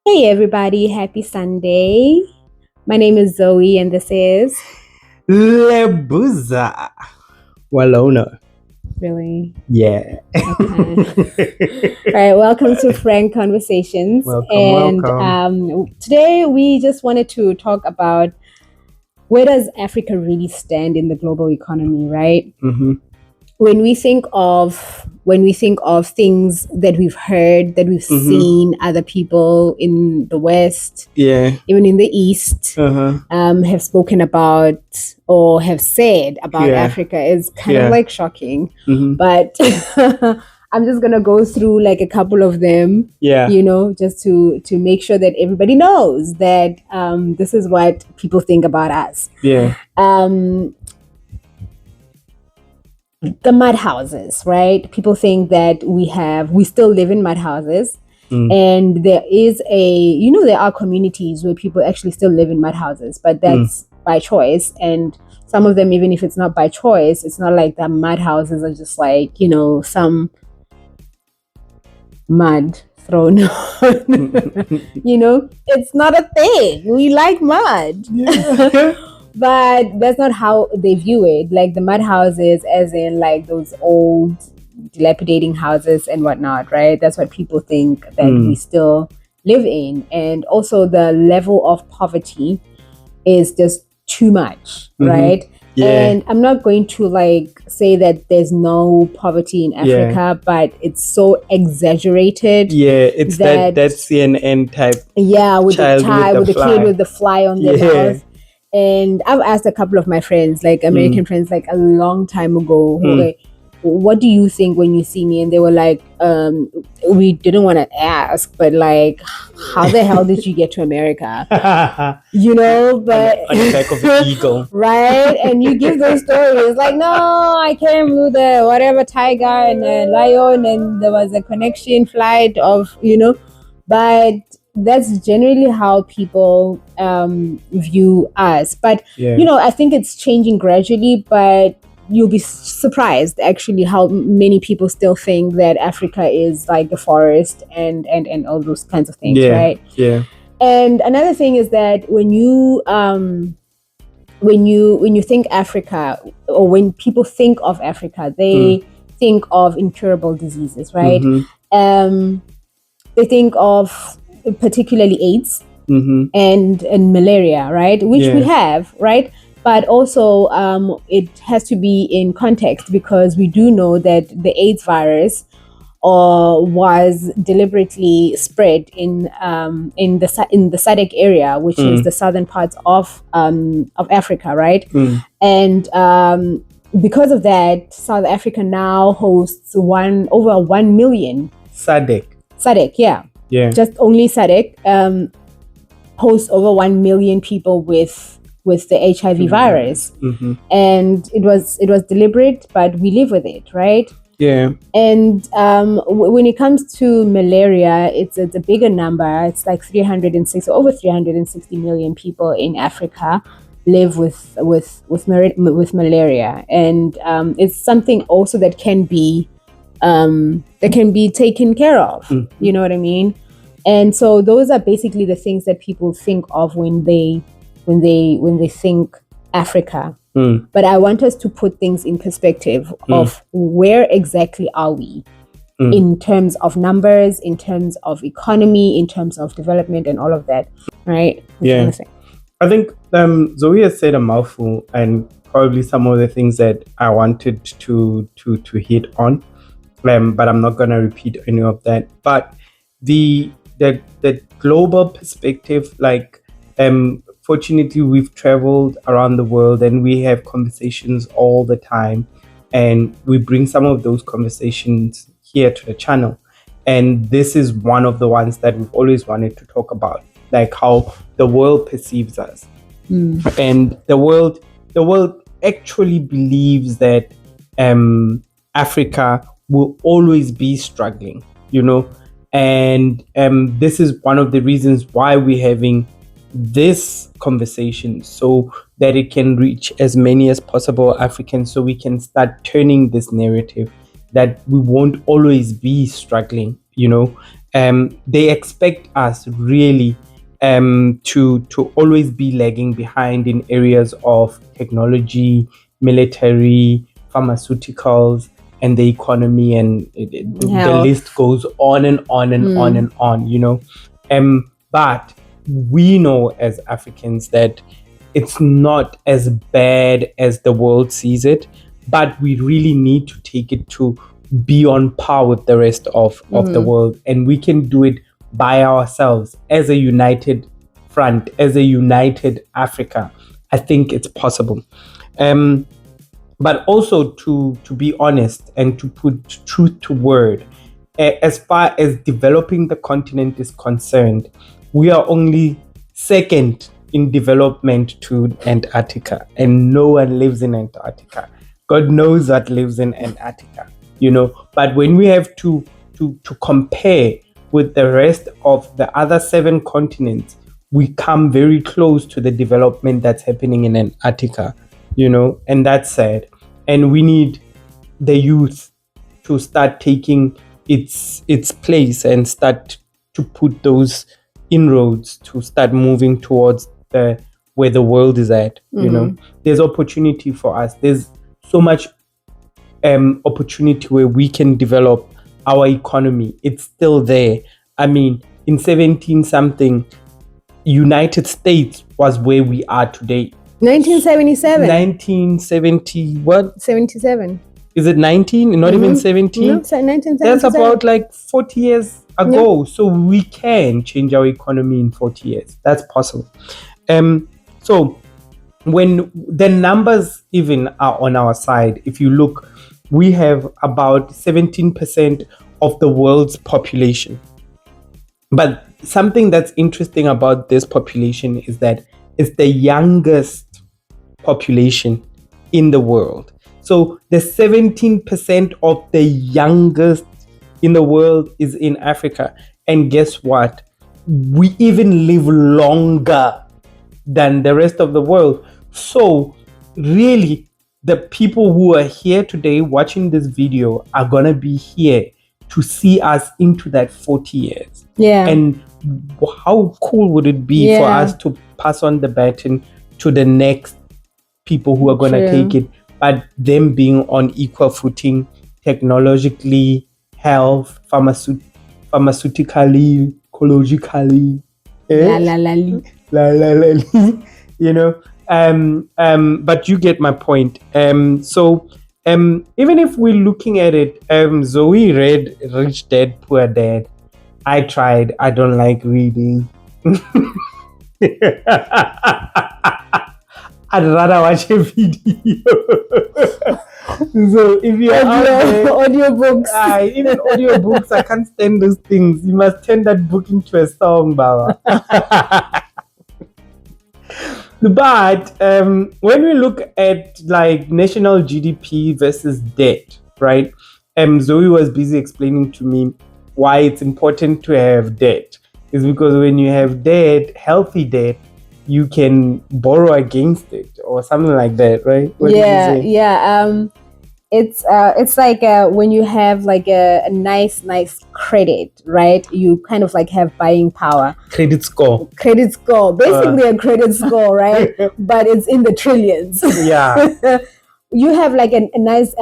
Hey everybody, happy Sunday. My name is Zoe and this is Lebuza Walona. really Yeah. okay. All right, welcome to Frank Conversations. welcome. Today we just wanted to talk about where does Africa really stand in the global economy, right? Mm-hmm. When we think of things that we've heard, that we've seen other people in the West, Yeah. even in the East, Uh-huh. have spoken about or have said about Yeah. Africa is kind of Yeah. like shocking. Mm-hmm. But I'm just gonna go through like a couple of them, Yeah. just to make sure that everybody knows that this is what people think about us. Yeah. The mud houses, right? People think that we still live in mud houses. And there is there are communities where people actually still live in mud houses, but that's by choice. And some of them, even if it's not by choice, it's not like the mud houses are just like, some mud thrown on. It's not a thing. We like mud. Yeah. But that's not how they view it. Like the mud houses, as in like those old dilapidating houses and whatnot, right? That's what people think that we still live in. And also the level of poverty is just too much, right? Yeah. And I'm not going to like say that there's no poverty in Africa, but it's so exaggerated. Yeah, it's that CNN type. Yeah, with child the child, with the kid with the fly on their mouth. And I've asked a couple of my friends, like American friends, like a long time ago, like, what do you think when you see me? And they were like, we didn't want to ask, but like, how the hell did you get to America? But on the back of an eagle. right? And you give those stories like, no, I came with a whatever tiger and a lion, and there was a connection flight of, but that's generally how people view us. But I think it's changing gradually, but you'll be surprised actually how many people still think that Africa is like a forest and all those kinds of things, right? Yeah. And another thing is that when you think Africa, or when people think of Africa, they think of incurable diseases, right? They think of particularly AIDS and malaria, right? Which we have, right? But also it has to be in context, because we do know that the AIDS virus was deliberately spread in the SADC area, which is the southern parts of Africa, right? And because of that, South Africa now hosts over 1 million SADC, yeah, just only SADC hosts over 1 million people with the HIV virus, and it was deliberate, but we live with it, right? Yeah. And when it comes to malaria, it's a bigger number. It's like over 360 million people in Africa live with malaria, and it's something also that can be taken care of. You know what I mean? And so those are basically the things that people think of when they think Africa. But I want us to put things in perspective of where exactly are we in terms of numbers, in terms of economy, in terms of development, and all of that, right? Yeah. I think Zoe has said a mouthful, and probably some of the things that I wanted to hit on, but I'm not gonna repeat any of that. But the global perspective, like fortunately we've traveled around the world and we have conversations all the time, and we bring some of those conversations here to the channel, and this is one of the ones that we've always wanted to talk about, like how the world perceives us. And the world actually believes that Africa will always be struggling, and this is one of the reasons why we're having this conversation, so that it can reach as many as possible Africans, so we can start turning this narrative that we won't always be struggling, they expect us really to always be lagging behind in areas of technology, military, pharmaceuticals, and the economy, and the list goes on and on and on and on, you know. But we know as Africans that it's not as bad as the world sees it, but we really need to take it to be on par with the rest of the world, and we can do it by ourselves as a united front, as a united Africa. I think it's possible. But also to be honest and to put truth to word, as far as developing the continent is concerned, we are only second in development to Antarctica, and no one lives in Antarctica. God knows what lives in Antarctica, you know. But when we have to compare with the rest of the other 7 continents, we come very close to the development that's happening in Antarctica, you know, and that's sad. And we need the youth to start taking its place and start to put those inroads, to start moving towards where the world is at. You know, there's opportunity for us. There's so much opportunity where we can develop our economy. It's still there. I mean, in 17 something, United States was where we are today. 1977. 1970 what? 77. Is it 19? Not even 17? No, 1977. That's about like 40 years ago. Yeah. So we can change our economy in 40 years. That's possible. So when the numbers even are on our side, if you look, we have about 17% of the world's population. But something that's interesting about this population is that it's the youngest population in the world. So the 17% of the youngest in the world is in Africa. And guess what? We even live longer than the rest of the world. So really, the people who are here today watching this video are going to be here to see us into that 40 years. Yeah. And how cool would it be for us to pass on the baton to the next people who are going to take it, but them being on equal footing, technologically, health, pharmaceutically, ecologically, you know. But you get my point. So even if we're looking at it, Zoe read Rich Dad Poor Dad. I tried. I don't like reading. I'd rather watch a video. So if you have audiobooks, even audiobooks, I can't stand those things. You must turn that book into a song, Baba. But when we look at like national GDP versus debt, right? Zoe was busy explaining to me why it's important to have debt. Is because when you have debt, healthy debt, you can borrow against it or something like that, right? What did you say? It's like when you have like a nice credit, right? You kind of like have buying power. Credit score, basically a credit score, right? But it's in the trillions. Yeah. You have like a nice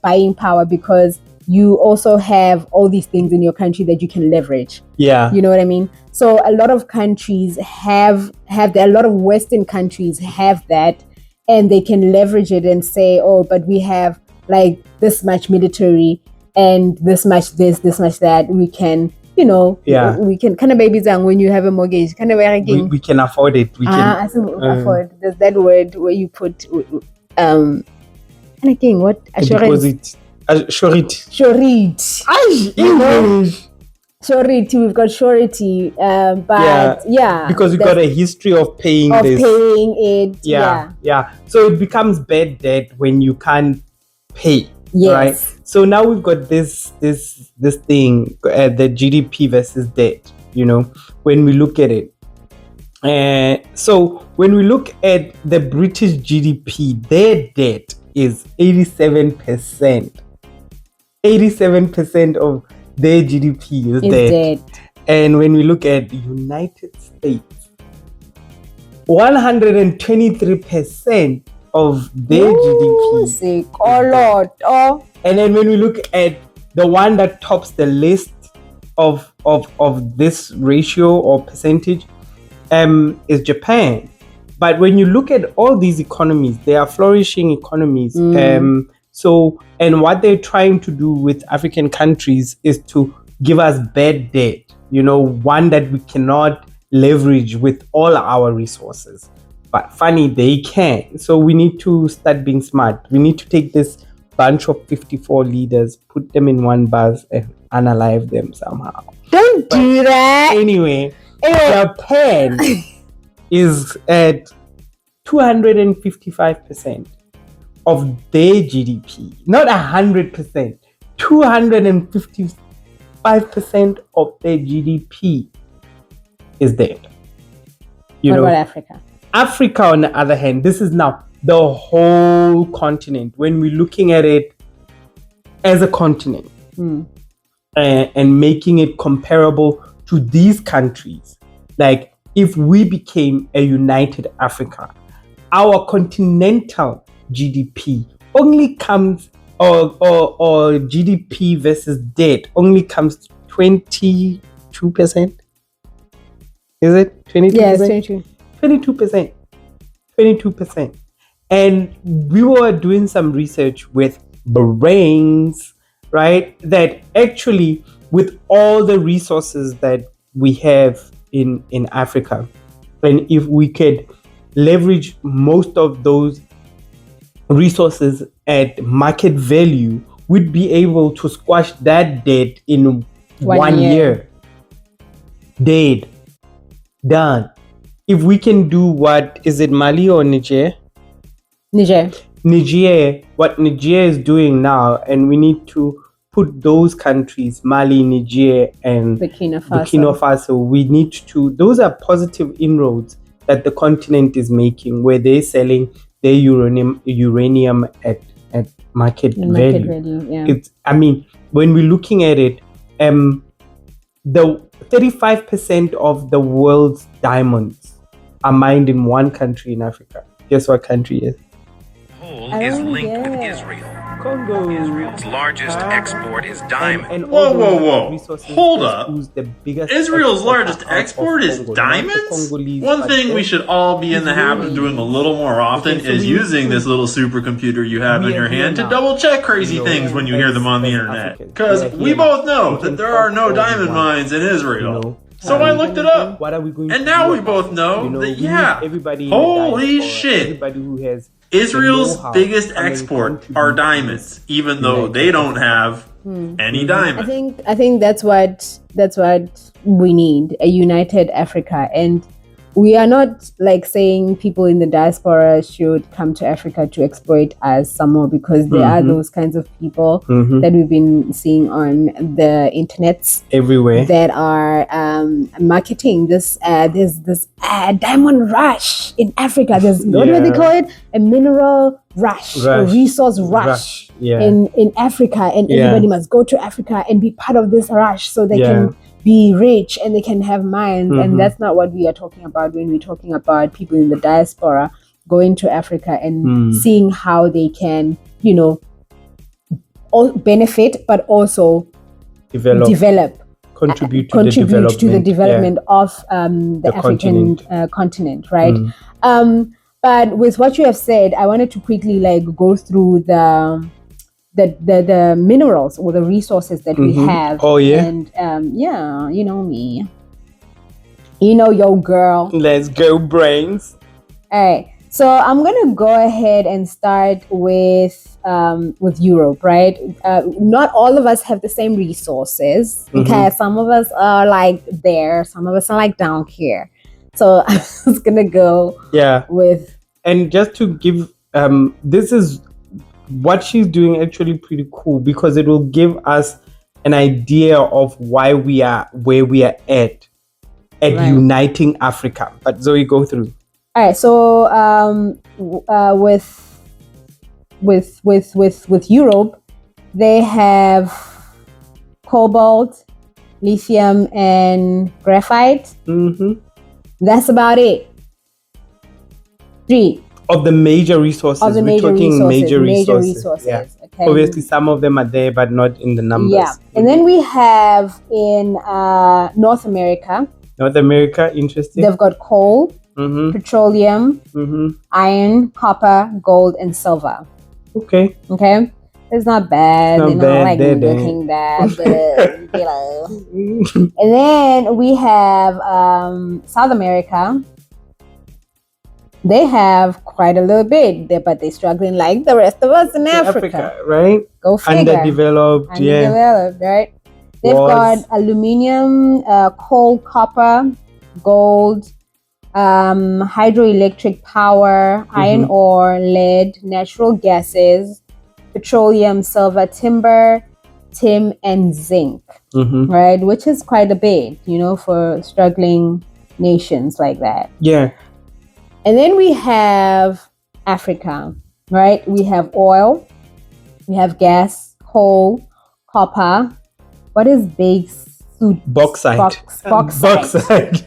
buying power because you also have all these things in your country that you can leverage. Yeah. You know what I mean? So a lot of countries have that. A lot of Western countries have that, and they can leverage it and say, oh, but we have like this much military and this much this much that. We can, you know, we can kind of babies down when you have a mortgage. Kind of we can afford it. We can afford. There's that word where you put kind of thing. What assurance? Surety. English. Surety. We've got surety. But because we've got a history of paying it. Yeah. So it becomes bad debt when you can't pay. Yes. Right. So now we've got this thing, the GDP versus debt. You know, when we look at it. So when we look at the British GDP, their debt is 87%. 87% of their GDP is dead. And when we look at the United States, 123% of their GDP. Sick. A lot. And then when we look at the one that tops the list of this ratio or percentage, is Japan. But when you look at all these economies, they are flourishing economies. So, and what they're trying to do with African countries is to give us bad debt, one that we cannot leverage with all our resources. But funny, they can. So we need to start being smart. We need to take this bunch of 54 leaders, put them in one bus and unalive them somehow. Don't do that. Anyway, Japan is at 255% of their GDP. Not 100%. 255% of their GDP is dead. What about Africa? Africa, on the other hand, this is now the whole continent. When we're looking at it as a continent and making it comparable to these countries, like if we became a united Africa, our continental GDP only comes, or GDP versus debt only comes to 22%. Is it 22%? Yeah, it's 22. 22%. And we were doing some research with brains, right? That actually, with all the resources that we have in Africa, and if we could leverage most of those resources at market value, we'd be able to squash that debt in one year. Dead. Done. If we can do what is it, Mali or Niger? Niger, what Niger is doing now, and we need to put those countries, Mali, Niger, and Burkina Faso. We need to, those are positive inroads that the continent is making, where they're selling their uranium at market value. Yeah. When we're looking at it, the 35% of the world's diamonds are mined in one country in Africa. Guess what country it is? Is linked with Israel. Congo. Israel's largest export is diamond. And Whoa. Hold up. Israel's largest export is diamonds? One thing we should all be in the habit of doing a little more often is using this little supercomputer you have in your hand to double check crazy things when you hear them on the internet. Because we both know that there are no diamond mines in Israel. So I looked it up. And now we both know that, holy shit. Israel's biggest export are diamonds, even though they don't have any diamonds. I think that's what we need, a united Africa. And we are not like saying people in the diaspora should come to Africa to exploit us some more, because there are those kinds of people that we've been seeing on the internets everywhere that are marketing this. There's this diamond rush in Africa. There's what do they call it? A mineral rush. A resource rush. In Africa, and everybody must go to Africa and be part of this rush so they can be rich and they can have mines. And that's not what we are talking about when we're talking about people in the diaspora going to Africa and seeing how they can, benefit, but also develop, contribute to the development of the African continent, right? But with what you have said, I wanted to quickly go through the minerals or the resources that we have. And you know me, your girl. Let's go, brains. All right, so I'm gonna go ahead and start with Europe, right? Not all of us have the same resources. Okay, some of us are there, some of us are down here. So I'm just gonna go with, and just to give this is what she's doing actually pretty cool, because it will give us an idea of why we are where we are at uniting Africa. But Zoe, go through. All right, so with Europe, they have cobalt, lithium, and graphite. That's about it. 3 of the major resources. We're talking major resources. Yeah. Okay. Obviously, some of them are there, but not in the numbers. Yeah. And then we have in North America. North America, interesting. They've got coal, petroleum, iron, copper, gold, and silver. Okay. It's not bad. It's not bad. Looking bad, but, And then we have South America. They have quite a little bit, but they're struggling like the rest of us in Africa. Right? Go figure. Underdeveloped, right? They've got aluminium, coal, copper, gold, hydroelectric power, iron ore, lead, natural gases, petroleum, silver, timber, tin, and zinc, right? Which is quite a bit, for struggling nations like that. Yeah. And then we have Africa, right? We have oil, we have gas, coal, copper. What is base? Bauxite. Bauxite.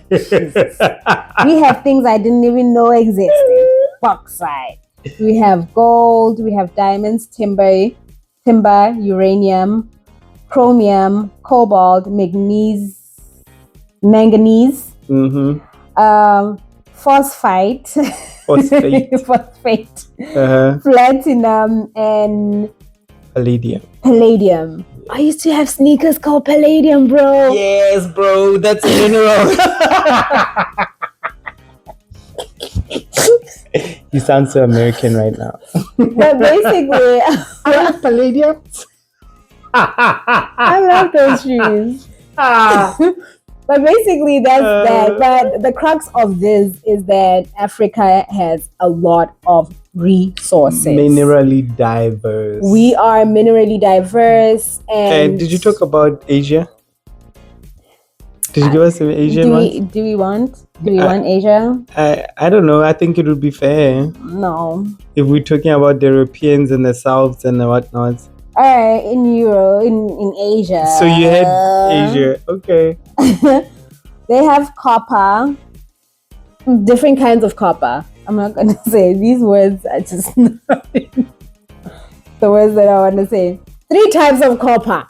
We have things I didn't even know existed. Bauxite. We have gold, we have diamonds, timber, uranium, chromium, cobalt, manganese, phosphate, platinum, and palladium. I used to have sneakers called palladium, bro. Yes, bro. That's a mineral. You sound so American right now. But basically, I have palladium. I love those shoes. But basically, that's that. But the crux of this is that Africa has a lot of resources. Minerally diverse. We are minerally diverse. And did you talk about Asia? Did you give us some Asian ones? Do we want Asia? I don't know. I think it would be fair. No. If we're talking about the Europeans and the Souths and the whatnot. All right, in Asia. So you had Asia, okay. They have copper, different kinds of copper. I'm not going to say these words. I just not the words that I want to say. 3 types of copper.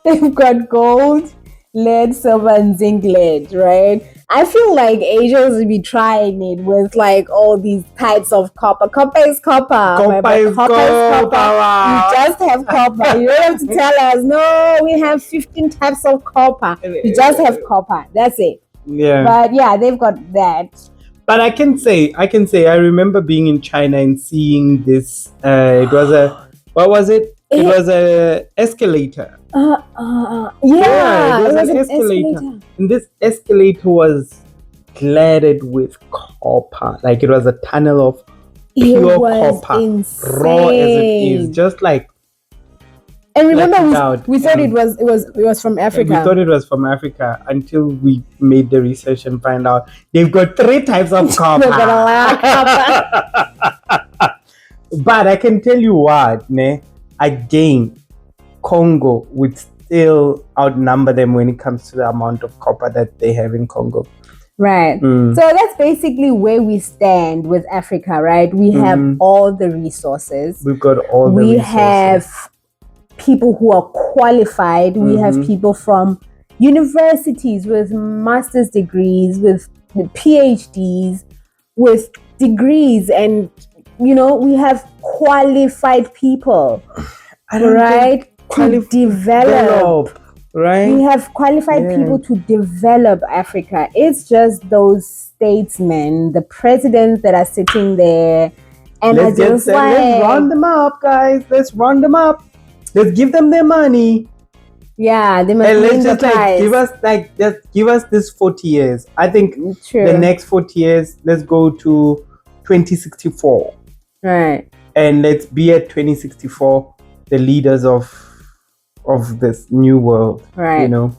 They've got gold, lead, silver, and zinc lead, right? I feel like Asia would be trying it with like all these types of copper. Copper is copper. Copper is copper. You just have copper. You don't have to tell us, no, we have 15 types of copper. You just have copper. That's it. Yeah. But yeah, they've got that. But I can say, I remember being in China and seeing this. It was what was it? It was a escalator. Yeah, it was an escalator. And this escalator was cladded with copper. Like it was a tunnel of pure copper. Insane. Raw as it is. Just like. And remember, we thought it was from Africa. We thought it was from Africa until we made the research and find out they've got 3 types of copper. They've got a lot of copper. But I can tell you what, again, Congo would still outnumber them when it comes to the amount of copper that they have in Congo. Right. So that's basically where we stand with Africa, right? We have all the resources. We've got all the resources. We have people who are qualified. We have people from universities with master's degrees, with PhDs, with degrees, and we have qualified people, right? To develop, right? We have qualified people to develop Africa. It's just those statesmen, the presidents that are sitting there, and let's round them up, guys. Let's round them up. Let's give them their money. Yeah, they must. And let's just give us this 40 years. I think the next 40 years, let's go to 2064. Right. And let's be at 2064 the leaders of this new world. Right. All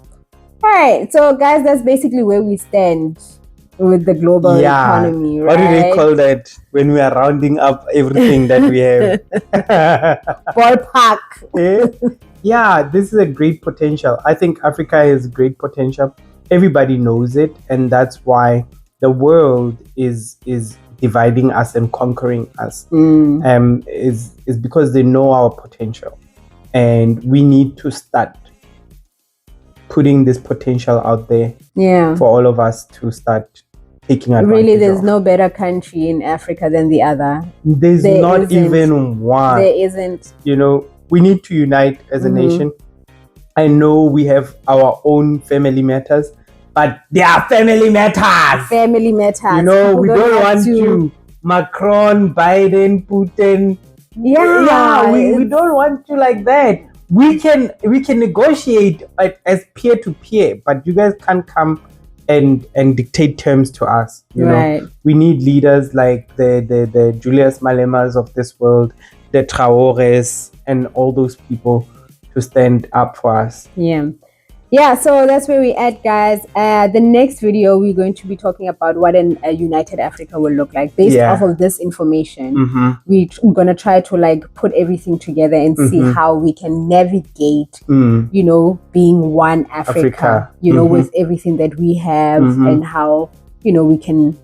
right. So guys, that's basically where we stand with the global economy, right? What do they call that when we are rounding up everything that we have? Ballpark. Yeah, this is a great potential. I think Africa has great potential. Everybody knows it, and that's why the world is dividing us and conquering us. Is because they know our potential, and we need to start putting this potential out there. Yeah, for all of us to start taking advantage. Really, there's no better country in Africa than the other. There's not even one. There isn't. You know, we need to unite as a nation. I know we have our own family matters, but they are family matters. Family matters. You know, we don't want to Macron, Biden, Putin. We don't want to like that. We can negotiate as peer to peer, but you guys can't come and dictate terms to us. You know, we need leaders like the Julius Malemas of this world, the Traores, and all those people to stand up for us. Yeah, so that's where we're at, guys. The next video, we're going to be talking about what a united Africa will look like. Based off of this information, we're going to try to like put everything together and see how we can navigate, you know, being one Africa. You know, with everything that we have and how, you know, we can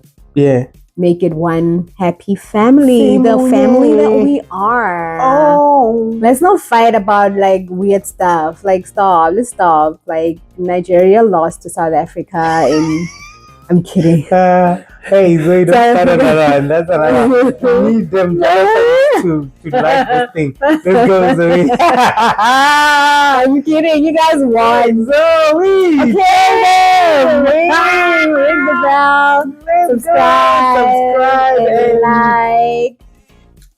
make it one happy family. The family that we are. Let's not fight about like weird stuff. Like let's stop. Like Nigeria lost to South Africa and I'm kidding. Hey, Zoe, don't start another one. That's another one. We need them to like this thing. Let's go, Zoe. I'm kidding. You guys won. Zoe! Okay, ring the bell. Subscribe and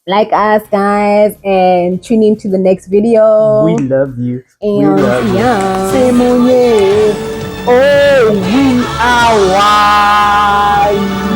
like us, guys, and tune in to the next video. We love you. And we love you. Same on you. Oh, we are wise.